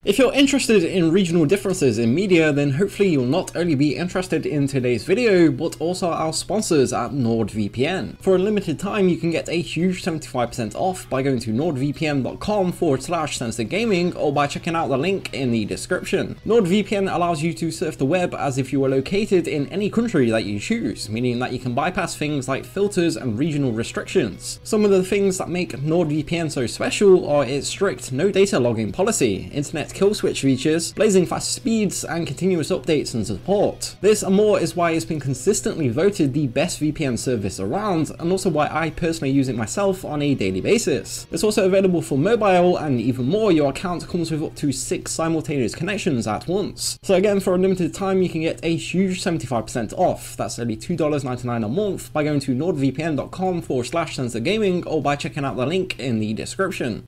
If you're interested in regional differences in media, then hopefully you'll not only be interested in today's video, but also our sponsors at NordVPN. For a limited time, you can get a huge 75% off by going to nordvpn.com/censoredgaming or by checking out the link in the description. NordVPN allows you to surf the web as if you were located in any country that you choose, meaning that you can bypass things like filters and regional restrictions. Some of the things that make NordVPN so special are its strict no data logging policy, internet kill switch features, blazing fast speeds, and continuous updates and support. This and more is why it's been consistently voted the best VPN service around, and also why I personally use it myself on a daily basis. It's also available for mobile, and even more, your account comes with up to 6 simultaneous connections at once. So again, for a limited time, you can get a huge 75% off. That's only $2.99 a month by going to nordvpn.com/censoredgaming or by checking out the link in the description.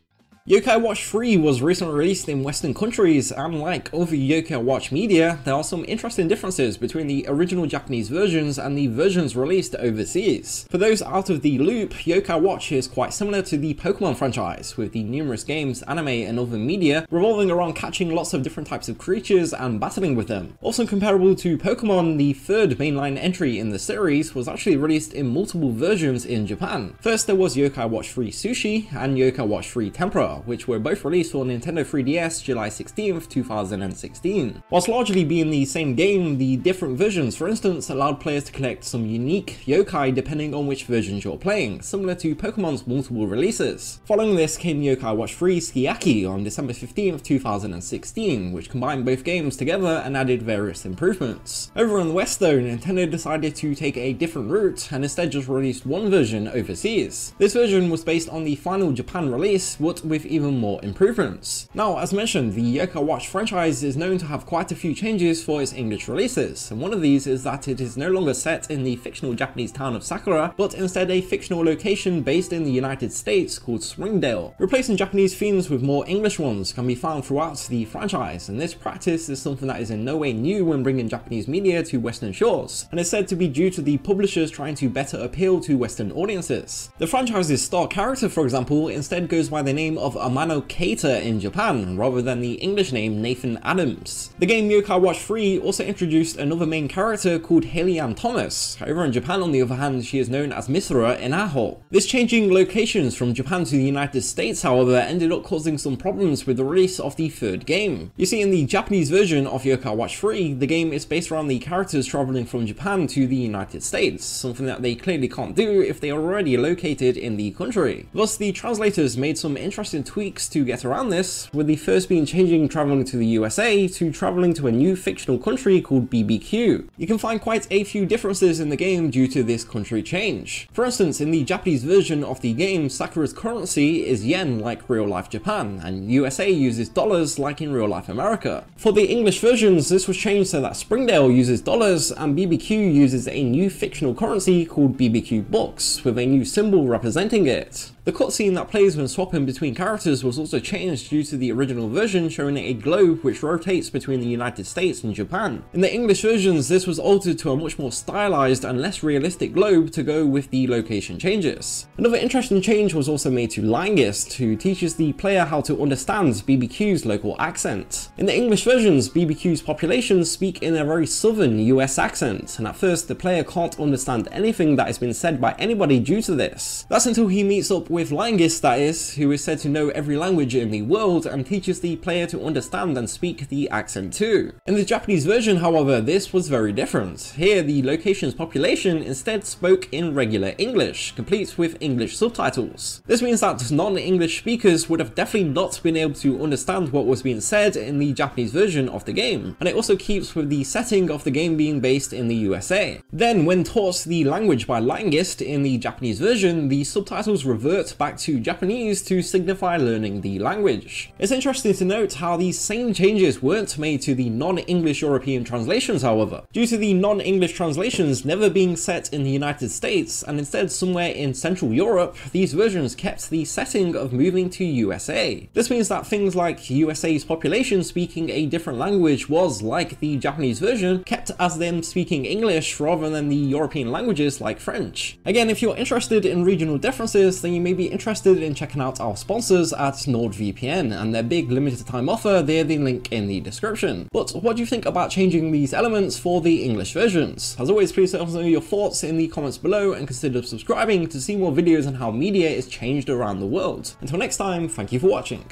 Yokai Watch 3 was recently released in Western countries, and like other Yokai Watch media, there are some interesting differences between the original Japanese versions and the versions released overseas. For those out of the loop, Yokai Watch is quite similar to the Pokemon franchise, with the numerous games, anime, and other media revolving around catching lots of different types of creatures and battling with them. Also comparable to Pokemon, the third mainline entry in the series was actually released in multiple versions in Japan. First there was Yokai Watch 3 Sushi and Yokai Watch 3 Tempura, which were both released for Nintendo 3DS July 16th, 2016. Whilst largely being the same game, the different versions, for instance, allowed players to collect some unique yokai depending on which versions you're playing, similar to Pokemon's multiple releases. Following this came Yokai Watch 3 Sukiyaki on December 15th, 2016, which combined both games together and added various improvements. Over in the West though, Nintendo decided to take a different route and instead just released one version overseas. This version was based on the final Japan release, but with even more improvements. Now, as mentioned, the Yokai Watch franchise is known to have quite a few changes for its English releases, and one of these is that it is no longer set in the fictional Japanese town of Sakura, but instead a fictional location based in the United States called Springdale. Replacing Japanese themes with more English ones can be found throughout the franchise, and this practice is something that is in no way new when bringing Japanese media to Western shores, and is said to be due to the publishers trying to better appeal to Western audiences. The franchise's star character, for example, instead goes by the name of Amano Keita in Japan, rather than the English name Nathan Adams. The game Yokai Watch 3 also introduced another main character called Haley-Ann Thomas. Over in Japan, on the other hand, she is known as Misura in Aho. This changing locations from Japan to the United States, however, ended up causing some problems with the release of the third game. You see, in the Japanese version of Yokai Watch 3, the game is based around the characters traveling from Japan to the United States, something that they clearly can't do if they are already located in the country. Thus, the translators made some interesting tweaks to get around this, with the first being changing traveling to the USA to traveling to a new fictional country called BBQ. You can find quite a few differences in the game due to this country change. For instance, in the Japanese version of the game, Sakura's currency is yen like real life Japan, and USA uses dollars like in real life America. For the English versions, this was changed so that Springdale uses dollars and BBQ uses a new fictional currency called BBQ bucks, with a new symbol representing it. The cutscene that plays when swapping between characters was also changed due to the original version showing a globe which rotates between the United States and Japan. In the English versions, this was altered to a much more stylized and less realistic globe to go with the location changes. Another interesting change was also made to Linguist, who teaches the player how to understand BBQ's local accent. In the English versions, BBQ's population speak in a very southern US accent, and at first the player can't understand anything that has been said by anybody due to this. That's until he meets up with Linguist, that is, who is said to know every language in the world and teaches the player to understand and speak the accent too. In the Japanese version, however, this was very different. Here, the location's population instead spoke in regular English, complete with English subtitles. This means that non-English speakers would have definitely not been able to understand what was being said in the Japanese version of the game, and it also keeps with the setting of the game being based in the USA. Then, when taught the language by Linguist in the Japanese version, the subtitles revert back to Japanese to signify learning the language. It's interesting to note how these same changes weren't made to the non-English European translations, however. Due to the non-English translations never being set in the United States and instead somewhere in Central Europe, these versions kept the setting of moving to USA. This means that things like USA's population speaking a different language was, like the Japanese version, kept as them speaking English rather than the European languages like French. Again, if you're interested in regional differences, then you may be interested in checking out our sponsors at NordVPN and their big limited time offer via the link in the description. But what do you think about changing these elements for the English versions? As always, please let us know your thoughts in the comments below and consider subscribing to see more videos on how media is changed around the world. Until next time, thank you for watching.